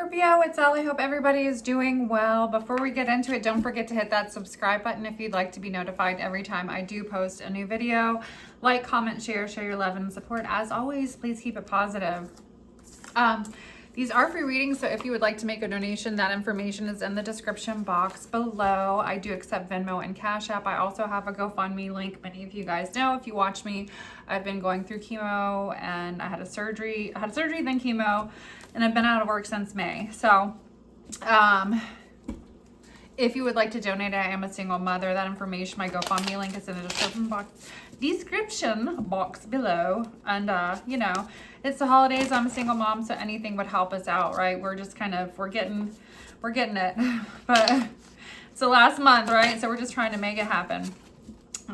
Scorpio, it's Elle. I hope everybody is doing well. Before we get into it, don't forget to hit that subscribe button if you'd like to be notified every time I do post a new video. Like, comment, share your love and support. As always, please keep it positive. These are free readings, so if you would like to make a donation, that information is in the description box below. I do accept Venmo and Cash App. I also have a GoFundMe link. Many of you guys know, if you watch me, I've been going through chemo and I had surgery, then chemo, and I've been out of work since May. So if you would like to donate, I am a single mother. That information, my GoFundMe link is in the description box below. And you know, it's the holidays. I'm a single mom, so anything would help us out, right? We're just kind of we're getting it, but it's the last month, right? So we're just trying to make it happen.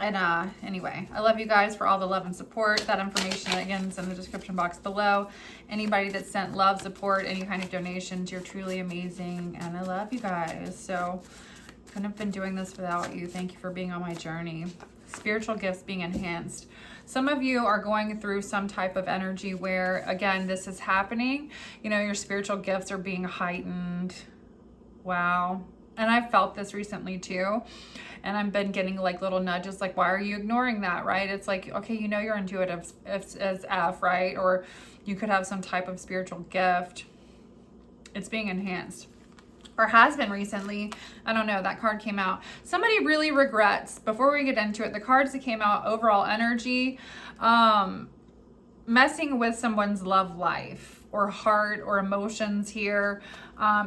And anyway, I love you guys for all the love and support. That information again is in the description box below. Anybody that sent love, support, any kind of donations, you're truly amazing, and I love you guys. So couldn't have been doing this without you. Thank you for being on my journey. Spiritual gifts being enhanced. Some of you are going through some type of energy where, again, this is happening. You know, your spiritual gifts are being heightened. Wow. And I've felt this recently too. And I've been getting like little nudges like, why are you ignoring that, right? It's like, okay, you know you're intuitive as F, right? Or you could have some type of spiritual gift. It's being enhanced. Or has been recently. I don't know, that card came out. Somebody really regrets, before we get into it, the cards that came out, overall energy, messing with someone's love life or heart or emotions here.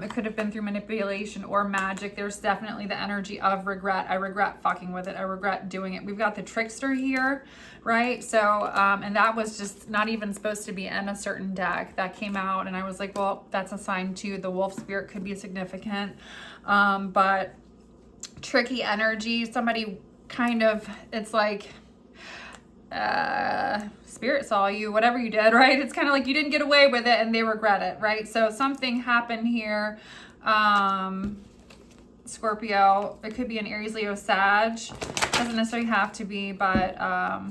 It could have been through manipulation or magic. There's definitely the energy of regret. I regret fucking with it. I regret doing it. We've got the trickster here, right? So, and that was just not even supposed to be in a certain deck. That came out and I was like, well, that's a sign too. The wolf spirit could be significant. But tricky energy, somebody kind of, it's like, spirit saw you, whatever you did, right? It's kind of like you didn't get away with it and they regret it, right? So something happened here. Scorpio, it could be an Aries, Leo, Sag. Doesn't necessarily have to be, but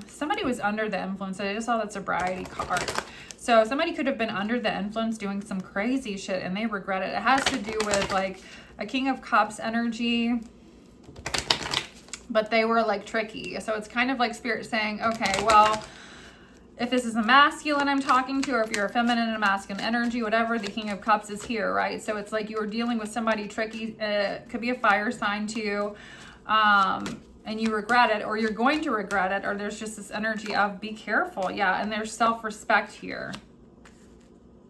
somebody was under the influence. I just saw that sobriety card. So somebody could have been under the influence doing some crazy shit and they regret it. It has to do with like a King of Cups energy, but they were like tricky. So it's kind of like spirit saying, okay, well, if this is a masculine I'm talking to, or if you're a feminine and a masculine energy, whatever, the King of Cups is here, right? So it's like you were dealing with somebody tricky. It could be a fire sign too. And you regret it, or you're going to regret it, or there's just this energy of be careful. Yeah, and there's self-respect here.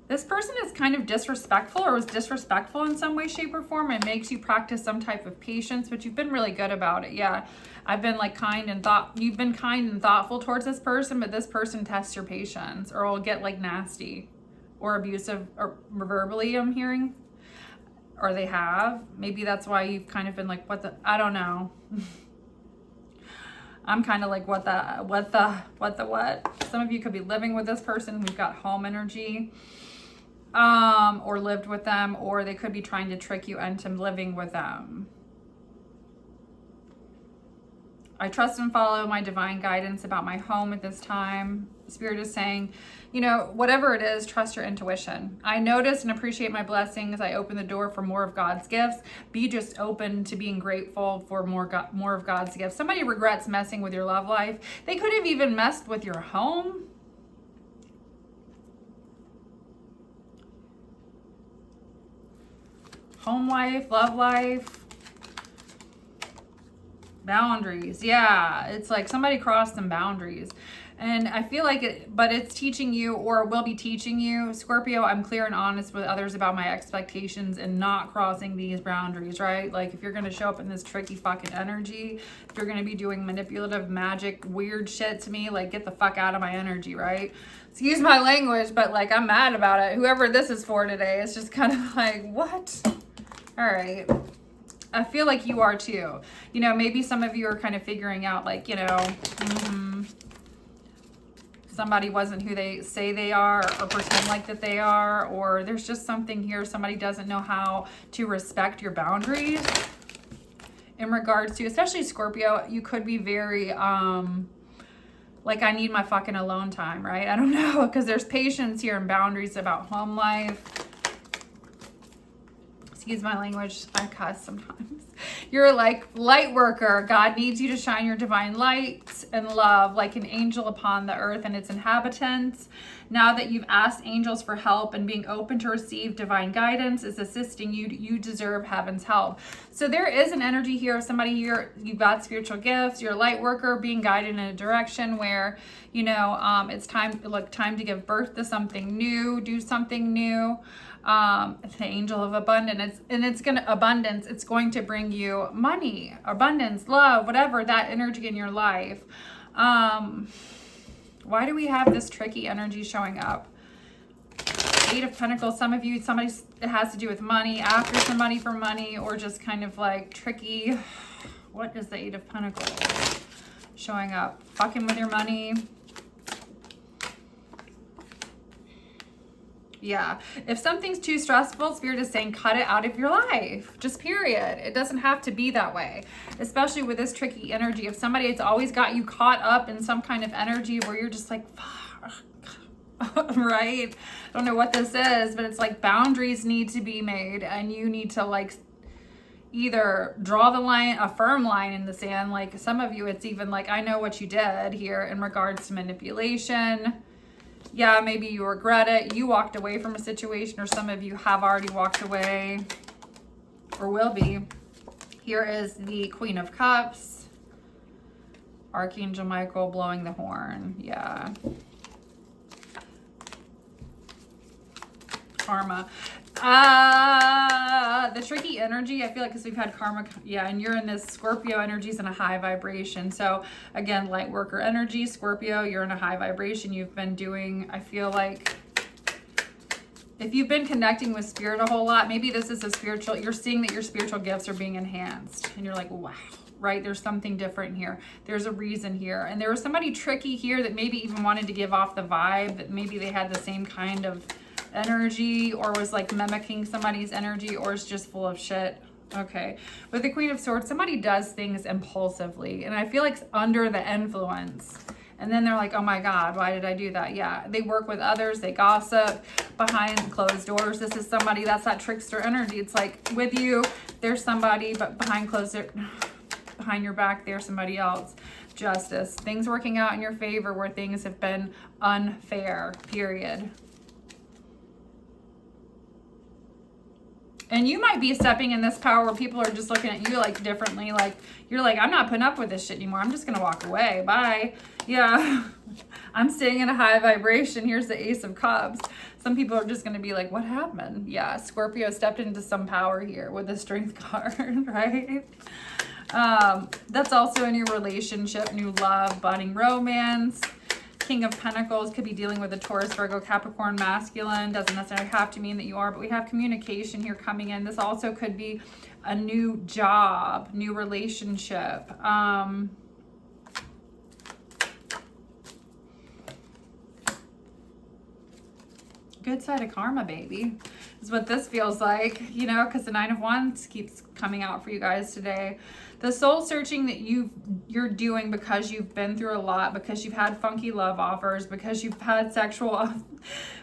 This person is kind of disrespectful or was disrespectful in some way, shape, or form. It makes you practice some type of patience, but you've been really good about it. Yeah, I've been like you've been kind and thoughtful towards this person, but this person tests your patience or will get like nasty or abusive or verbally, I'm hearing. Or they have. Maybe that's why you've kind of been like, I don't know. I'm kind of like, what? Some of you could be living with this person. We've got home energy. Or lived with them, or they could be trying to trick you into living with them. I trust and follow my divine guidance about my home at this time. Spirit is saying, you know, whatever it is, trust your intuition. I notice and appreciate my blessings. I open the door for more of God's gifts. Be just open to being grateful for more of God's gifts. Somebody regrets messing with your love life. They could have even messed with your home. Home life, love life, boundaries. Yeah, it's like somebody crossed some boundaries. And I feel like it's teaching you, or will be teaching you, Scorpio, I'm clear and honest with others about my expectations and not crossing these boundaries, right? Like if you're going to show up in this tricky fucking energy, if you're going to be doing manipulative, magic, weird shit to me, like get the fuck out of my energy, right? Excuse my language, but like I'm mad about it. Whoever this is for today, it's just kind of like, what? All right. I feel like you are too. You know, maybe some of you are kind of figuring out like, you know, somebody wasn't who they say they are or pretend like that they are, or there's just something here. Somebody doesn't know how to respect your boundaries in regards to, especially Scorpio, you could be very, like I need my fucking alone time, right? I don't know, because there's patience here and boundaries about home life. excuse my language, I cuss sometimes. You're like light worker. God needs you to shine your divine light and love like an angel upon the earth and its inhabitants. Now that you've asked angels for help and being open to receive divine guidance is assisting you, you deserve heaven's help. So there is an energy here of somebody here, you've got spiritual gifts, you're a light worker being guided in a direction where, you know, it's time to give birth to something new, do something new. The angel of abundance, it's going to bring you money, abundance, love, whatever, that energy in your life. Why do we have this tricky energy showing up? Eight of Pentacles. Some of you, it has to do with money, after somebody for money, or just kind of like tricky. What is the Eight of Pentacles showing up? Fucking with your money. Yeah. If something's too stressful, Spirit is saying cut it out of your life. Just period. It doesn't have to be that way. Especially with this tricky energy. If somebody has always got you caught up in some kind of energy where you're just like, fuck. Right? I don't know what this is, but it's like boundaries need to be made and you need to like either draw the line, a firm line in the sand. Like some of you, it's even like, I know what you did here in regards to manipulation. Yeah, maybe you regret it. You walked away from a situation, or some of you have already walked away or will be. Here is the Queen of Cups. Archangel Michael blowing the horn. Yeah. Karma. The tricky energy, I feel like, because we've had karma, yeah, and you're in this Scorpio energies in a high vibration. So again, light worker energy, Scorpio, you're in a high vibration. You've been doing, I feel like, if you've been connecting with spirit a whole lot, maybe this is a spiritual, you're seeing that your spiritual gifts are being enhanced and you're like, wow, right? There's something different here. There's a reason here. And there was somebody tricky here that maybe even wanted to give off the vibe that maybe they had the same kind of energy or was like mimicking somebody's energy or is just full of shit. Okay. With the Queen of Swords, somebody does things impulsively and I feel like under the influence. And then they're like, oh my God, why did I do that? Yeah. They work with others. They gossip behind closed doors. This is somebody, that's that trickster energy. It's like with you, there's somebody, but behind your back, there's somebody else. Justice. Things working out in your favor where things have been unfair, period. And you might be stepping in this power where people are just looking at you like differently. Like, you're like, I'm not putting up with this shit anymore. I'm just going to walk away. Bye. Yeah. I'm staying in a high vibration. Here's the Ace of Cups. Some people are just going to be like, what happened? Yeah. Scorpio stepped into some power here with the Strength card, right? That's also in your relationship, new love, budding romance. King of Pentacles could be dealing with a Taurus, Virgo, Capricorn, masculine. Doesn't necessarily have to mean that you are, but we have communication here coming in. This also could be a new job, new relationship. Good side of karma, baby, is what this feels like, you know, because the Nine of Wands keeps coming out for you guys today. The soul searching that you're doing because you've been through a lot, because you've had funky love offers, because you've had sexual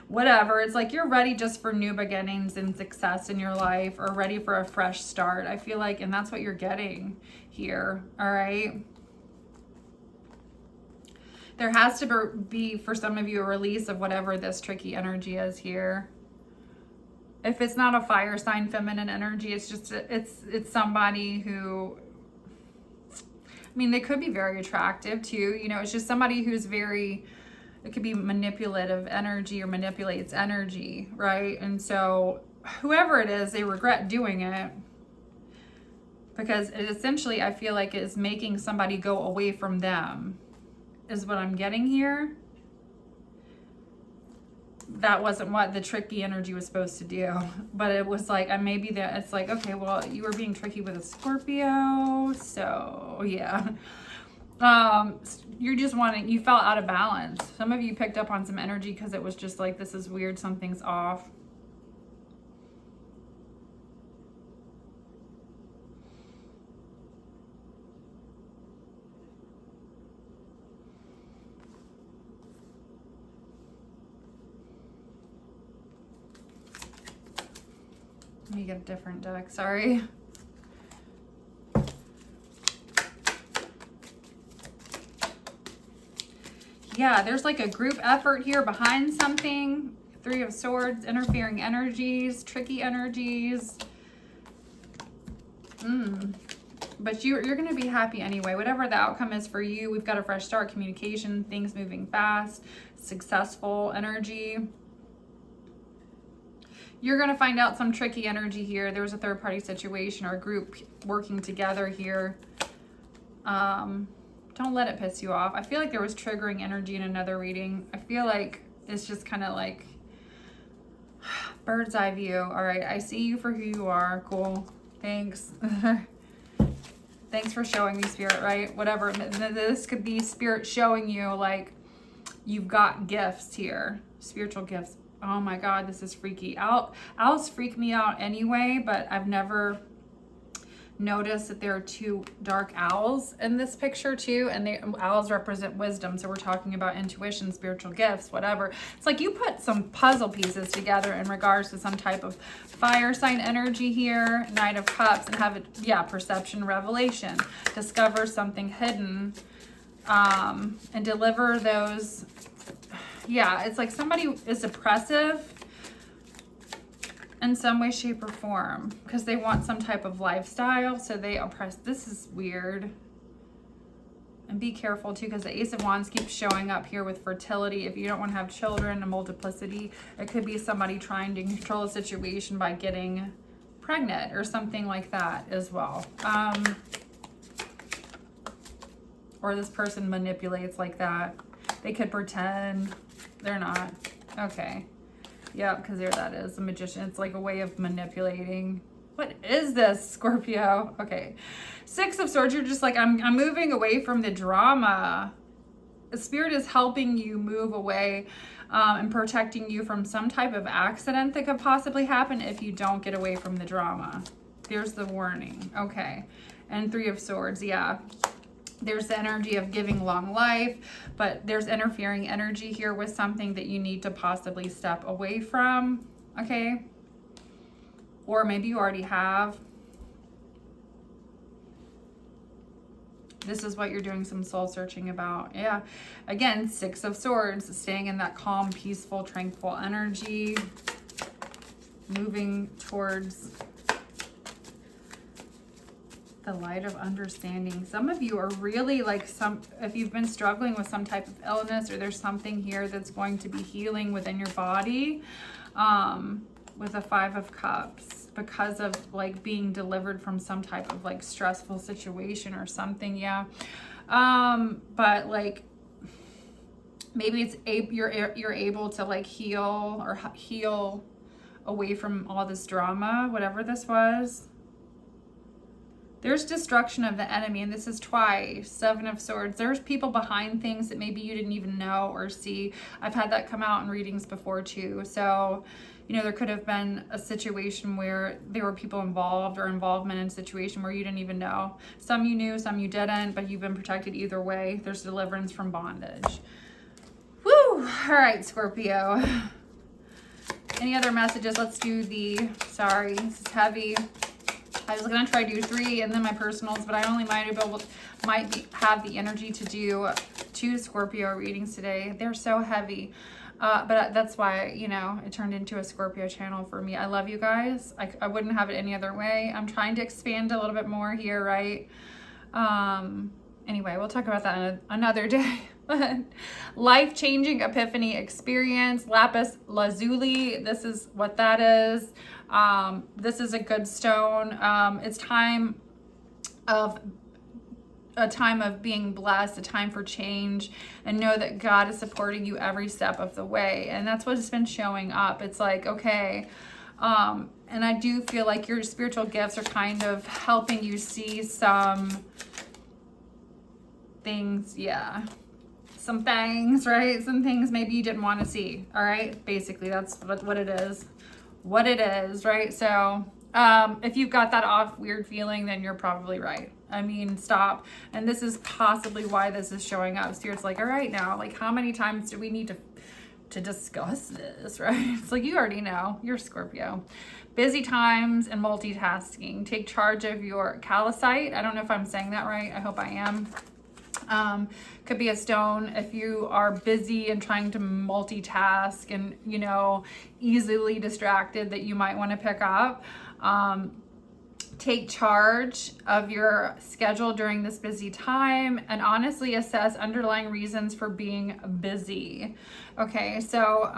whatever. It's like you're ready just for new beginnings and success in your life, or ready for a fresh start. I feel like, and that's what you're getting here. All right. There has to be, for some of you, a release of whatever this tricky energy is here. If it's not a fire sign, feminine energy, it's just, it's somebody who, I mean, they could be very attractive too. You know, it's just somebody who's very, it could be manipulative energy or manipulates energy, right? And so whoever it is, they regret doing it because it essentially, I feel like, is making somebody go away from them, is what I'm getting here. That wasn't what the tricky energy was supposed to do, but it was like, maybe that it's like, okay, well, you were being tricky with a Scorpio, so yeah. You're just wanting, you felt out of balance. Some of you picked up on some energy because it was just like, this is weird, something's off. Let me get a different deck, sorry. Yeah, there's like a group effort here behind something. Three of Swords, interfering energies, tricky energies. But you're going to be happy anyway. Whatever the outcome is for you, we've got a fresh start, communication, things moving fast, successful energy. You're going to find out some tricky energy here. There was a third-party situation or a group working together here. Don't let it piss you off. I feel like there was triggering energy in another reading. I feel like it's just kind of like bird's eye view. All right, I see you for who you are. Cool. Thanks. Thanks for showing me, Spirit, right? Whatever. This could be Spirit showing you like you've got gifts here. Spiritual gifts. Oh my God, this is freaky. Owls freak me out anyway, but I've never noticed that there are two dark owls in this picture too, and owls represent wisdom, so we're talking about intuition, spiritual gifts, whatever. It's like you put some puzzle pieces together in regards to some type of fire sign energy here, Knight of Cups, and have it, yeah, perception, revelation, discover something hidden, and deliver those. Yeah, it's like somebody is oppressive in some way, shape, or form because they want some type of lifestyle, so they oppress. This is weird. And be careful too, because the Ace of Wands keeps showing up here with fertility. If you don't want to have children, a multiplicity, it could be somebody trying to control a situation by getting pregnant or something like that as well. Or this person manipulates like that. They could pretend they're not. Okay. Yeah, because there that is, the Magician. It's like a way of manipulating. What is this, Scorpio? Okay. Six of Swords, you're just like, I'm moving away from the drama. The Spirit is helping you move away and protecting you from some type of accident that could possibly happen if you don't get away from the drama. There's the warning. Okay. And Three of Swords, yeah. There's the energy of giving long life, but there's interfering energy here with something that you need to possibly step away from, okay? Or maybe you already have. This is what you're doing some soul searching about. Yeah. Again, Six of Swords, staying in that calm, peaceful, tranquil energy, moving towards the light of understanding. Some of you are really like if you've been struggling with some type of illness, or there's something here that's going to be healing within your body, with a Five of Cups, because of like being delivered from some type of like stressful situation or something. Yeah. But like maybe it's you're able to like heal away from all this drama, whatever this was. There's destruction of the enemy, and this is twice. Seven of Swords. There's people behind things that maybe you didn't even know or see. I've had that come out in readings before too. So, you know, there could have been a situation where there were people involved or involvement in a situation where you didn't even know. Some you knew, some you didn't, but you've been protected either way. There's deliverance from bondage. Woo! All right, Scorpio. Any other messages? Let's do sorry, this is heavy. I was gonna try to do 3 and then my personals, but I only might have the energy to do 2 Scorpio readings today. They're so heavy, but that's why, you know, it turned into a Scorpio channel for me. I love you guys. I wouldn't have it any other way. I'm trying to expand a little bit more here, right? Anyway, we'll talk about that another day. Life-changing epiphany experience, lapis lazuli. This is what that is. This is a good stone. It's a time of being blessed, a time for change, and know that God is supporting you every step of the way. And that's what's been showing up. It's like, okay, and I do feel like your spiritual gifts are kind of helping you see some things, yeah. Some things, right? Some things maybe you didn't want to see, all right? Basically, that's what it is. What it is, right? So if you've got that off weird feeling, then you're probably right. I mean, stop. And this is possibly why this is showing up. Spirit's like, all right now, like how many times do we need to to discuss this, right? It's like, you already know, you're Scorpio. Busy times and multitasking. Take charge of your calcite. I don't know if I'm saying that right. I hope I am. Could be a stone if you are busy and trying to multitask and, you know, easily distracted, that you might want to pick up. Take charge of your schedule during this busy time and honestly assess underlying reasons for being busy. Okay, so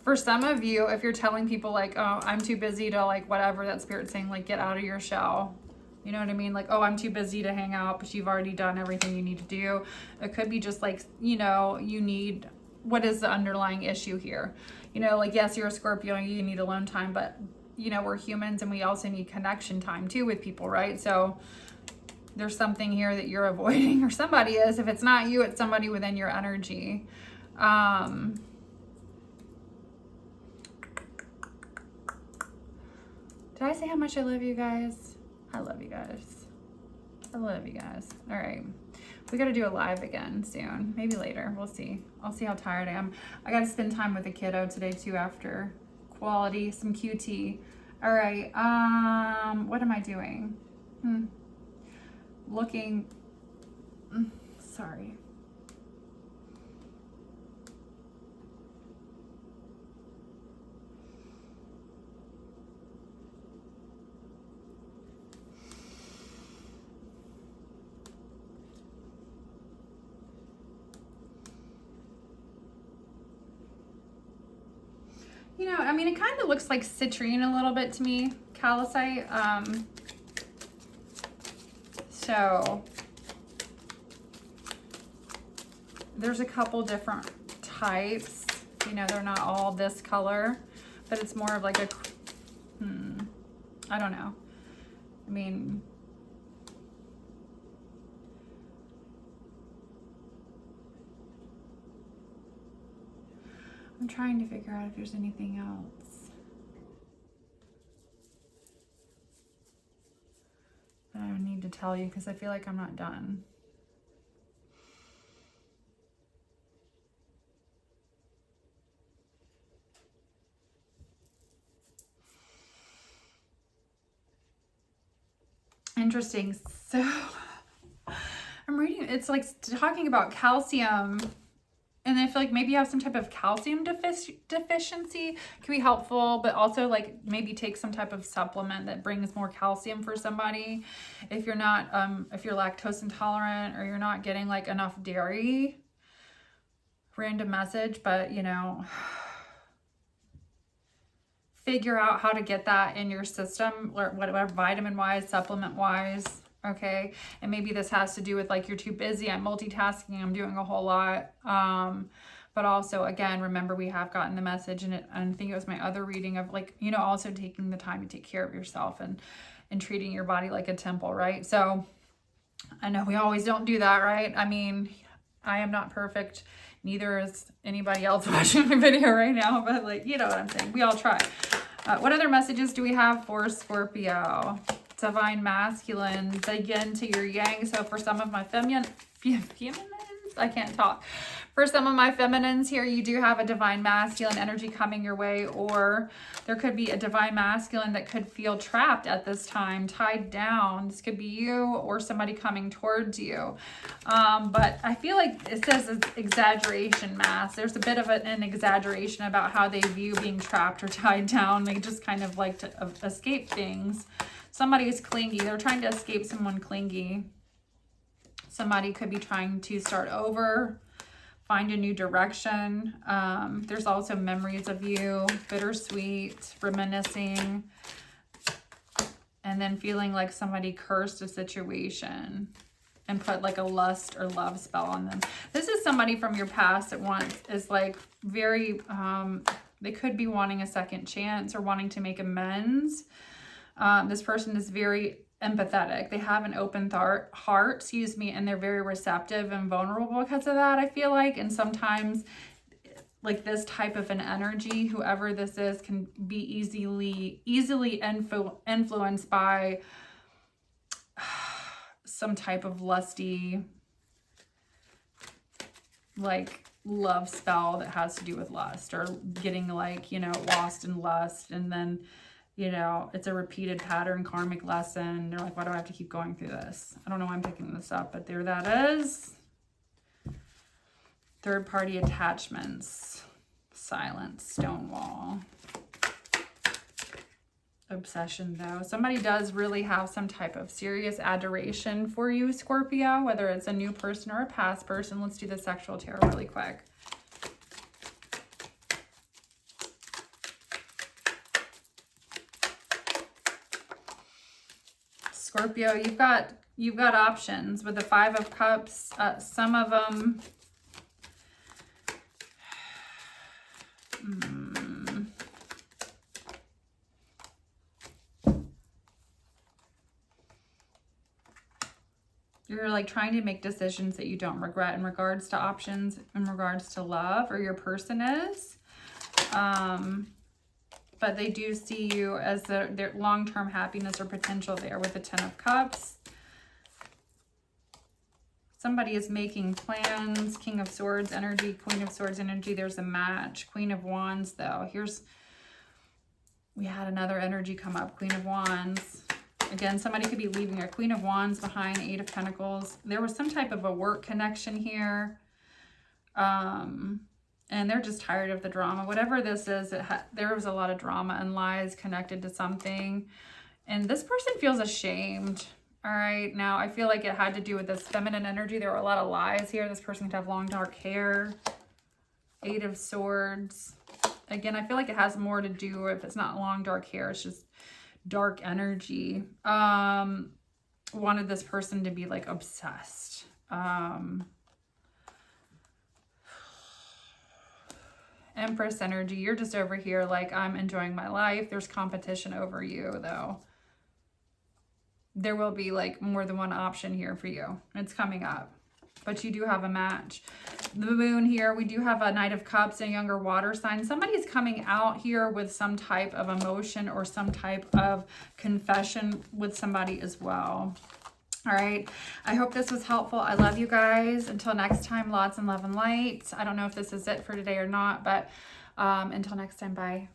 for some of you, if you're telling people like, oh, I'm too busy to like whatever, that spirit's saying like, get out of your shell. You know what I mean? Like, oh, I'm too busy to hang out, but you've already done everything you need to do. It could be just like, you know, you need, what is the underlying issue here? You know, like, yes, you're a Scorpio and you need alone time, but, you know, we're humans and we also need connection time too with people, right? So there's something here that you're avoiding, or somebody is. If it's not you, it's somebody within your energy. Did I say how much I love you guys? I love you guys. I love you guys. All right. We got to do a live again soon. Maybe later. We'll see. I'll see how tired I am. I got to spend time with the kiddo today too after quality, some QT. All right. What am I doing? Looking. Sorry. You know, I mean, it kind of looks like citrine a little bit to me, calcite. So there's a couple different types. You know, they're not all this color, but it's more of like a, I don't know. I mean, I'm trying to figure out if there's anything else that I need to tell you, because I feel like I'm not done. Interesting. So I'm reading, it's like talking about calcium. And I feel like maybe you have some type of calcium deficiency. Can be helpful, but also like maybe take some type of supplement that brings more calcium for somebody. If you're not, if you're lactose intolerant or you're not getting like enough dairy. Random message, but you know, figure out how to get that in your system, or whatever, vitamin wise, supplement wise. Okay, and maybe this has to do with like, you're too busy, I'm multitasking, I'm doing a whole lot. But also, again, remember, we have gotten the message, and I think it was my other reading of like, you know, also taking the time to take care of yourself and treating your body like a temple, right? So I know we always don't do that, right? I mean, I am not perfect, neither is anybody else watching my video right now, but like, you know what I'm saying, we all try. What other messages do we have for Scorpio? Divine masculine, the yin to your yang. So for some of my feminines, I can't talk. For some of my feminines here, you do have a divine masculine energy coming your way, or there could be a divine masculine that could feel trapped at this time, tied down. This could be you or somebody coming towards you. But I feel like it says exaggeration mass. There's a bit of an exaggeration about how they view being trapped or tied down. They just kind of like to escape things. Somebody is clingy. They're trying to escape someone clingy. Somebody could be trying to start over, find a new direction. There's also memories of you, bittersweet, reminiscing, and then feeling like somebody cursed a situation and put like a lust or love spell on them. This is somebody from your past that is like very, they could be wanting a second chance or wanting to make amends. This person is very empathetic. They have an open heart, and they're very receptive and vulnerable because of that, I feel like. And sometimes like this type of an energy, whoever this is, can be easily influenced by some type of lusty like love spell that has to do with lust, or getting like, you know, lost in lust, and then, you know, it's a repeated pattern, karmic lesson. They're like, why do I have to keep going through this? I don't know why I'm picking this up, but there that is. Third party attachments, silence, stonewall. Obsession though. Somebody does really have some type of serious adoration for you, Scorpio, whether it's a new person or a past person. Let's do the sexual tarot really quick. Scorpio, you've got options with the Five of Cups. Some of them you're like trying to make decisions that you don't regret in regards to options, in regards to love, or your person is. But they do see you as their long-term happiness or potential there with the Ten of Cups. Somebody is making plans. King of Swords energy, Queen of Swords energy. There's a match. Queen of Wands though. We had another energy come up. Queen of Wands. Again, somebody could be leaving a Queen of Wands behind. Eight of Pentacles. There was some type of a work connection here. And they're just tired of the drama. Whatever this is, there was a lot of drama and lies connected to something. And this person feels ashamed. All right. Now, I feel like it had to do with this feminine energy. There were a lot of lies here. This person could have long, dark hair. Eight of Swords. Again, I feel like it has more to do with, if it's not long, dark hair, it's just dark energy. Wanted this person to be like obsessed. Empress energy, you're just over here like, I'm enjoying my life. There's competition over you though. There will be like more than one option here for you. It's coming up, but you do have a match. The Moon here, we do have a Knight of Cups, a younger water sign. Somebody's coming out here with some type of emotion or some type of confession with somebody as well. All right. I hope this was helpful. I love you guys. Until next time, lots and love and light. I don't know if this is it for today or not, but until next time, bye.